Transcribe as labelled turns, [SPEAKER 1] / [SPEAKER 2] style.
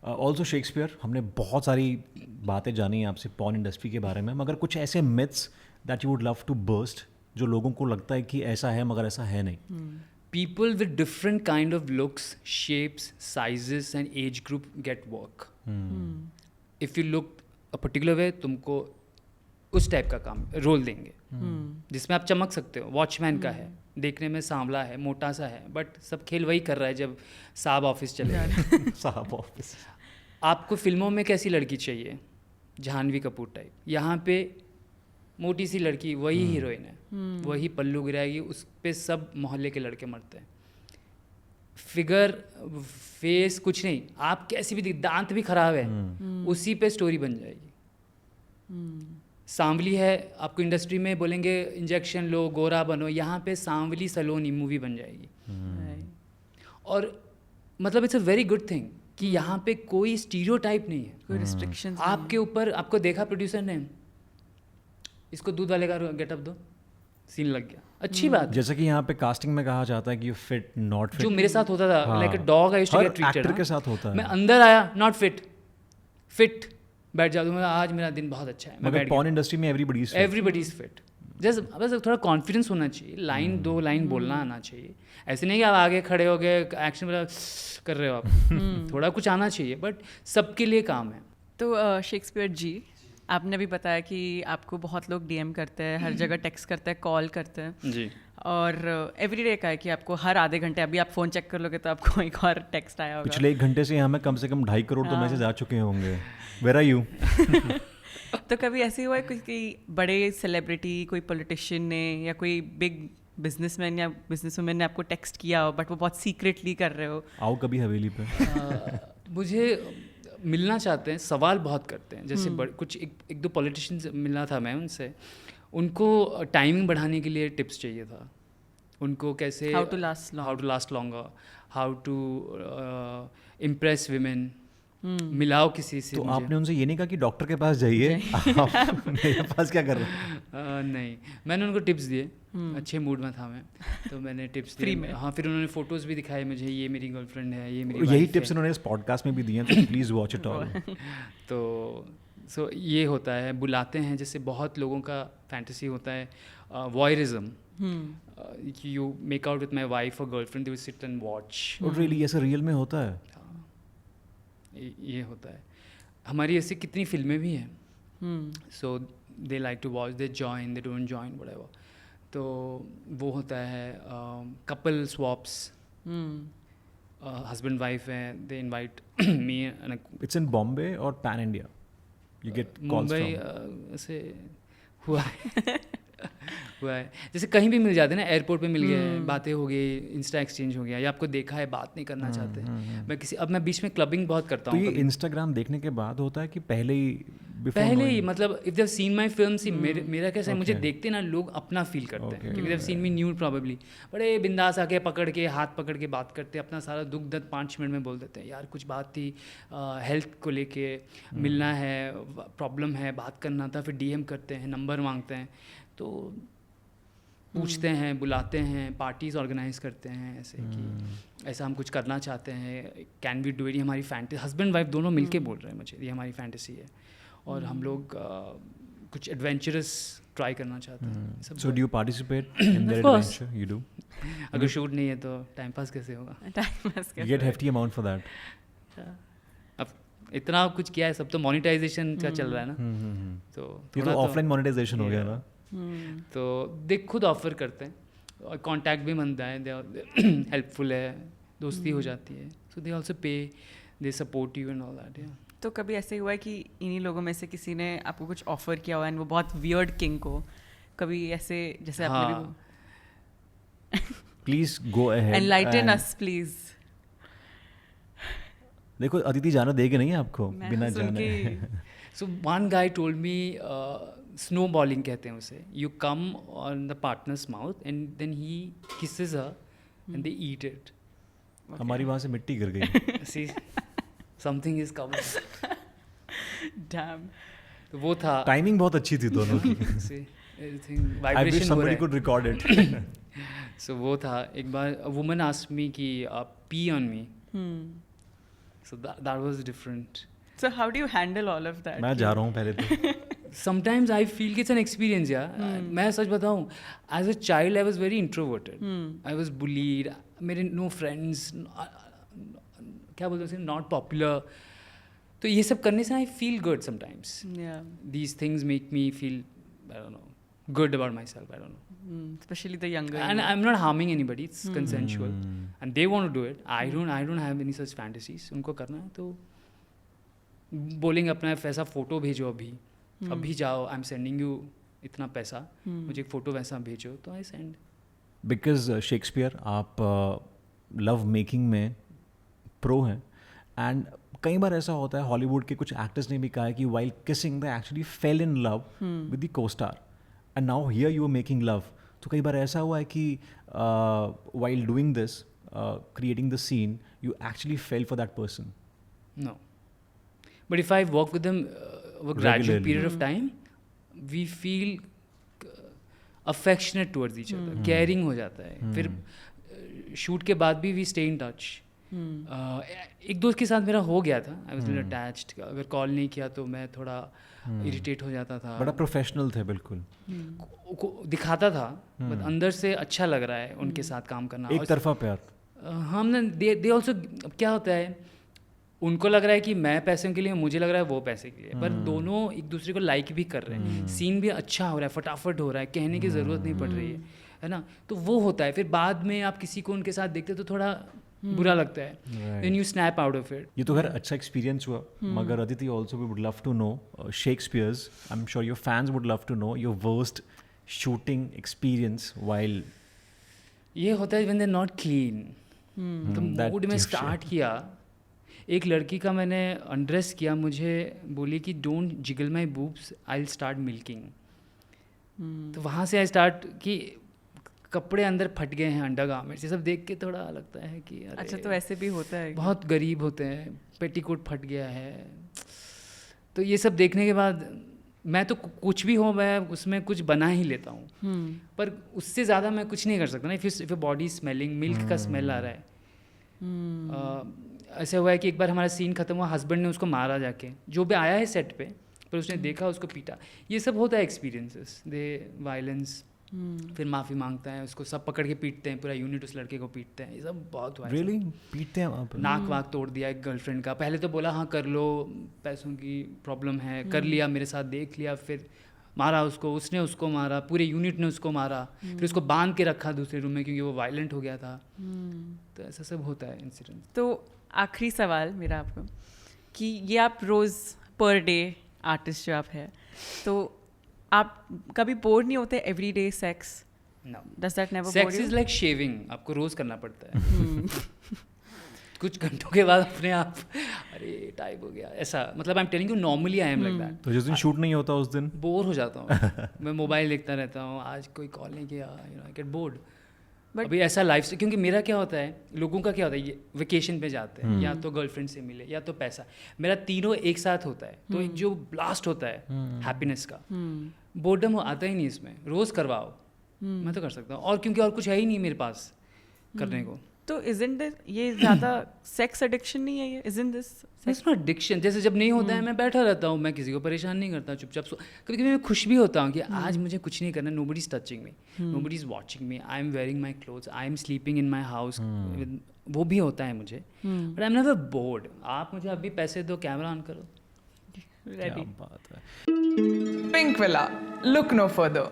[SPEAKER 1] Also Shakespeare, हमने बहुत सारी बातें जानी आपसे पॉर्न इंडस्ट्री के बारे में, मगर कुछ ऐसे myths that you would love to burst जो लोगों को लगता है कि ऐसा है मगर ऐसा है नहीं.
[SPEAKER 2] People with different kind of looks, shapes, sizes and age group get work. If you look a particular way, तुमको उस टाइप का काम रोल देंगे जिसमें आप चमक सकते हो. वॉचमैन का है, देखने में सांवला है, मोटा सा है, बट सब खेल वही कर रहा है जब साहब ऑफिस चले गए.
[SPEAKER 1] साहब ऑफिस.
[SPEAKER 2] आपको फिल्मों में कैसी लड़की चाहिए? जाह्नवी कपूर टाइप. यहाँ पे मोटी सी लड़की, वही हीरोइन है, वही पल्लू गिराएगी, उस पे सब मोहल्ले के लड़के मरते हैं. फिगर, फेस कुछ नहीं, आप कैसी भी दांत भी खराब है, उसी पे स्टोरी बन जाएगी. सांवली है, आपको इंडस्ट्री में बोलेंगे इंजेक्शन लो, गोरा बनो, यहाँ पे सांवली सलोनी मूवी बन जाएगी. और मतलब it's a very good thing कि यहाँ पे कोई स्टीरियोटाइप नहीं है,
[SPEAKER 3] कोई रिस्ट्रिक्शंस
[SPEAKER 2] आपके ऊपर. आपको देखा प्रोड्यूसर ने, इसको दूध वाले का गेटअप दो, सीन लग गया, अच्छी बात है.
[SPEAKER 1] जैसे कि यहाँ पे कास्टिंग में कहा जाता है कि यू फिट नॉट फिट,
[SPEAKER 2] जो मेरे साथ होता था, like a dog I used to get treated.
[SPEAKER 1] Actor के साथ होता है.
[SPEAKER 2] मैं अंदर आया, नॉट फिट, फिट, बैठ जाता हूँ, आज मेरा दिन बहुत अच्छा है, मैं
[SPEAKER 1] मगर
[SPEAKER 2] बैठ
[SPEAKER 1] पॉर्न इंडस्ट्री में everybody is
[SPEAKER 2] everybody is fit. जैसे बस थोड़ा कॉन्फिडेंस होना चाहिए, लाइन 2 लाइन बोलना आना चाहिए. ऐसे नहीं कि आप आगे खड़े हो गए एक्शन कर रहे हो आप, थोड़ा कुछ आना चाहिए, बट सबके लिए काम है.
[SPEAKER 3] तो शेक्सपियर जी, आपने भी बताया कि आपको बहुत लोग डीएम करते हैं, हर जगह टेक्स्ट करते हैं, कॉल करते हैं
[SPEAKER 2] जी.
[SPEAKER 3] और एवरीडे का है कि आपको हर आधे घंटे, अभी आप फ़ोन चेक कर लोगे तो आपको एक और टेक्स्ट आया होगा.
[SPEAKER 1] पिछले 1 घंटे से यहाँ में कम से कम 2.5 करोड़ तो मैसेज आ चुके होंगे. Where are you?
[SPEAKER 3] तो कभी ऐसे हुआ है कोई बड़े सेलिब्रिटी, कोई पॉलिटिशियन ने या कोई बिग बिजनेसमैन या बिजनेसवुमैन ने आपको टेक्स्ट किया हो बट वो बहुत सीक्रेटली कर रहे हो?
[SPEAKER 1] आओ कभी हवेली पे.
[SPEAKER 2] मुझे मिलना चाहते हैं, सवाल बहुत करते हैं. जैसे कुछ एक दो पॉलिटिशियंस मिला था मैं उनसे, उनको टाइमिंग बढ़ाने के लिए टिप्स चाहिए था. उनको कैसे
[SPEAKER 3] how to last
[SPEAKER 2] longer, how to impress women. मिलाओ किसी से.
[SPEAKER 1] तो आपने उनसे ये नहीं कहा कि डॉक्टर के पास जाइए, आप मेरे पास क्या कर रहे हैं?
[SPEAKER 2] नहीं, मैंने उनको टिप्स दिए. अच्छे मूड में था मैं, तो मैंने टिप्स दिए.
[SPEAKER 3] फ्री में.
[SPEAKER 2] हाँ, फिर उन्होंने फोटोज़ भी दिखाए मुझे, ये मेरी गर्लफ्रेंड है, ये मेरी
[SPEAKER 1] यही
[SPEAKER 2] wife
[SPEAKER 1] टिप्स
[SPEAKER 2] है.
[SPEAKER 1] इन्होंने इस पॉडकास्ट में भी दिए हैं, तो प्लीज़ वॉच इट ऑल.
[SPEAKER 2] तो सो ये होता है, बुलाते हैं. जैसे बहुत लोगों का फैंटेसी होता है voyeurism, you make out with my wife और girlfriend, they will sit and watch.
[SPEAKER 1] और रियली ऐसा रियल में होता है?
[SPEAKER 2] ये होता है. हमारी ऐसी कितनी फिल्में भी हैं. So they like to watch, they join, they don't join, whatever. तो वो होता है कपल स्वॉप्स. हस्बैंड वाइफ हैं, they invite me.
[SPEAKER 1] It's in Bombay और pan India you get calls
[SPEAKER 2] Mumbai
[SPEAKER 1] from?
[SPEAKER 2] से हुआ है. हुआ है. जैसे कहीं भी मिल जाते हैं ना, एयरपोर्ट पे मिल गए, बातें हो गई, इंस्टा एक्सचेंज हो गया, या आपको देखा है, बात नहीं करना चाहते. मैं बीच में क्लबिंग बहुत करता
[SPEAKER 1] तो
[SPEAKER 2] हूँ.
[SPEAKER 1] ये इंस्टाग्राम देखने के बाद होता है कि पहले ही
[SPEAKER 2] मतलब if they have seen my film, see मेरा कैसा है, मुझे देखते ना लोग अपना फील करते हैं, क्योंकि दे have scene me nude probably. बड़े बिंदास आके पकड़ के, हाथ पकड़ के बात करते हैं, अपना सारा दुख दर्द 5 मिनट में बोल देते हैं. यार कुछ बात थी, हेल्थ को लेके, मिलना है, प्रॉब्लम है, बात करना था. फिर डीएम करते हैं, नंबर मांगते हैं, तो पूछते हैं, बुलाते हैं, पार्टीज ऑर्गेनाइज करते हैं, ऐसे कि ऐसा हम कुछ करना चाहते हैं, कैन वी डू इट. ये हमारी फैंटेसी, हस्बैंड वाइफ दोनों मिलके बोल रहे हैं मुझे, ये हमारी फैंटेसी है और हम लोग कुछ एडवेंचरस ट्राई करना चाहते हैं.
[SPEAKER 1] So do you participate in their adventure? You do?
[SPEAKER 2] अगर शूट नहीं है तो टाइम पास कैसे होगा?
[SPEAKER 1] You get hefty amount for that.
[SPEAKER 2] अब इतना कुछ किया है, सब तो मोनेटाइजेशन का चल रहा है ना. तो
[SPEAKER 1] ये तो ऑफलाइन मोनेटाइजेशन हो गया ना.
[SPEAKER 2] तो दे खुद ऑफर करते हैं और कांटेक्ट भी बनता है, दे हेल्पफुल है, दोस्ती हो जाती है. सो they also pay, they support you and all that.
[SPEAKER 3] तो कभी ऐसे हुआ है कि इन्हीं लोगों में से किसी ने आपको कुछ ऑफर किया हुआ है, वो बहुत वियर्ड किंग को, कभी ऐसे जैसे आपने
[SPEAKER 1] please go ahead,
[SPEAKER 3] enlighten us please.
[SPEAKER 1] देखो अदिति जाना देगी नहीं आपको बिना जाने.
[SPEAKER 2] So one guy told me, snow balling कहते हैं उसे. You come on the partner's mouth and then he kisses her and they eat it.
[SPEAKER 1] हमारी वहाँ से मिट्टी गिर गई.
[SPEAKER 2] See something is coming.
[SPEAKER 3] Damn.
[SPEAKER 2] तो वो था.
[SPEAKER 1] टाइमिंग बहुत अच्छी थी दोनों की. I wish somebody could record it.
[SPEAKER 2] So वो था. एक बार a woman asked me कि pee on me. So that was different.
[SPEAKER 3] So how do you handle all of that?
[SPEAKER 1] मैं जा रहा हूँ पहले तो
[SPEAKER 2] Sometimes I feel it's an experience, yeah. मैं सच बताऊँ, as a child I was very introverted. I was bullied. मेरे no friends, क्या बोलते हैं, not popular. तो ये सब करने से I feel good sometimes.
[SPEAKER 3] Yeah.
[SPEAKER 2] These things make me feel, I don't know, good about myself. I don't know.
[SPEAKER 3] Especially the younger.
[SPEAKER 2] And I'm not harming anybody. It's consensual, and they want to do it. I don't have any such fantasies. उनको करना है तो बोलेंगे अपना ऐसा photo भेजो अभी जाओ, आई एम सेंडिंग यू इतना पैसा, मुझे एक फ़ोटो वैसा भेजो, तो आई सेंड.
[SPEAKER 1] बिकॉज शेक्सपियर आप लव मेकिंग में प्रो हैं, एंड कई बार ऐसा होता है, हॉलीवुड के कुछ एक्टर्स ने भी कहा है कि while kissing they actually fell in love with the co-star, and now here you are making love. तो कई बार ऐसा हुआ है कि while doing this, creating the scene, you actually fell for that person.
[SPEAKER 2] No. But if I work with them over a gradual period of time, we feel affectionate towards each other. Caring हो जाता है. फिर shoot के बाद भी we stay in touch. एक दोस्त के साथ मेरा हो गया था. I was a little attached. अगर कॉल नहीं किया तो मैं थोड़ा इरिटेट हो जाता था.
[SPEAKER 1] बड़ा प्रोफेशनल थे बिल्कुल.
[SPEAKER 2] दिखाता था, बट अंदर से अच्छा लग रहा है उनके साथ काम करना.
[SPEAKER 1] एक तरफा प्यार.
[SPEAKER 2] हमने दे ऑल्सो, क्या होता है, उनको लग रहा है कि मैं पैसों के लिए, मुझे लग रहा है वो पैसे के लिए, पर दोनों एक दूसरे को लाइक भी कर रहे हैं. सीन भी अच्छा हो रहा है, फटाफट हो रहा है, कहने की ज़रूरत नहीं पड़ रही है ना. तो वो होता है. फिर बाद में आप किसी को उनके साथ देखते तो थोड़ा बुरा लगता है. Then you snap out of it.
[SPEAKER 1] ये तो खैर अच्छा एक्सपीरियंस हुआ, मगर Aditi also we would love to know, Shakespeare's, I am sure your fans would love to know your worst shooting experience while.
[SPEAKER 2] ये होता है व्हेन दे नॉट क्लीन. तो मूड में स्टार्ट किया, एक लड़की का मैंने अनड्रेस किया, मुझे बोली कि don't jiggle my boobs, I will start milking. तो वहाँ से आई स्टार्ट कि कपड़े अंदर फट गए हैं, अंडरगारमेंट्स, ये सब देख के थोड़ा लगता है कि अरे
[SPEAKER 3] अच्छा, तो ऐसे भी होता है.
[SPEAKER 2] बहुत गरीब होते हैं, पेटीकोट फट गया है. तो ये सब देखने के बाद मैं तो कुछ भी हो, मैं उसमें कुछ बना ही लेता हूँ, पर उससे ज़्यादा मैं कुछ नहीं कर सकता ना. इफ बॉडी स्मेलिंग, मिल्क का स्मेल आ रहा है. ऐसे हुआ है कि एक बार हमारा सीन खत्म हुआ, हस्बैंड ने उसको मारा जाके, जो भी आया है सेट पे, पर उसने देखा, उसको पीटा. ये सब होता है एक्सपीरियंसेस, दे वायलेंस. फिर माफ़ी मांगता है, उसको सब पकड़ के पीटते हैं, पूरा यूनिट उस लड़के को पीटते हैं. ये सब बहुत हुआ है.
[SPEAKER 1] रियली पीटते हैं आप?
[SPEAKER 2] नाक वाक तोड़ दिया एक गर्लफ्रेंड का. पहले तो बोला हाँ कर लो, पैसों की प्रॉब्लम है, कर लिया, मेरे साथ देख लिया, फिर मारा उसको, उसने उसको मारा, पूरे यूनिट ने उसको मारा. फिर उसको बांध के रखा दूसरे रूम में क्योंकि वो वायलेंट हो गया था. तो ऐसा सब होता है इंसिडेंट.
[SPEAKER 3] तो आखिरी सवाल मेरा आपको, कि ये आप रोज़ पर डे आर्टिस्ट जो आप है, तो आप कभी बोर नहीं होते? Every day sex, does that never bore you?
[SPEAKER 2] Sex is like shaving, आपको रोज करना पड़ता है. कुछ घंटों के बाद अपने आप अरे टाइप हो गया, ऐसा. मतलब I am telling you, normally I am like that.
[SPEAKER 1] तो जिस दिन शूट नहीं होता उस दिन
[SPEAKER 2] बोर हो जाता हूँ. मैं मोबाइल देखता रहता हूँ, आज कोई कॉल नहीं किया, you know, I get bored. अभी ऐसा लाइफ से, क्योंकि मेरा क्या होता है, लोगों का क्या होता है, ये वेकेशन पे जाते हैं, या तो गर्लफ्रेंड से मिले, या तो पैसा. मेरा तीनों एक साथ होता है. तो एक जो ब्लास्ट होता है हैप्पीनेस का, बोर्डम आता ही नहीं इसमें. रोज़ करवाओ, मैं तो कर सकता हूँ, और क्योंकि और कुछ है ही नहीं मेरे पास करने को.
[SPEAKER 3] तो इजंट दिस, ये ज़्यादा सेक्स एडिक्शन नहीं है ये? Isn't this
[SPEAKER 2] it's not addiction. जैसे जब नहीं होता है मैं बैठा रहता हूँ, मैं किसी को परेशान नहीं करता, चुपचाप. कभी कभी मैं खुश भी होता हूँ कि आज मुझे कुछ नहीं करना, nobody is touching me, nobody is watching me, I am wearing my clothes, I am sleeping in my house. वो भी होता है मुझे, but I am never board. आप मुझे अभी पैसे दो, कैमरा ऑन करो,
[SPEAKER 3] रेडी.
[SPEAKER 1] बात है.
[SPEAKER 4] Pink Villa. Look no further.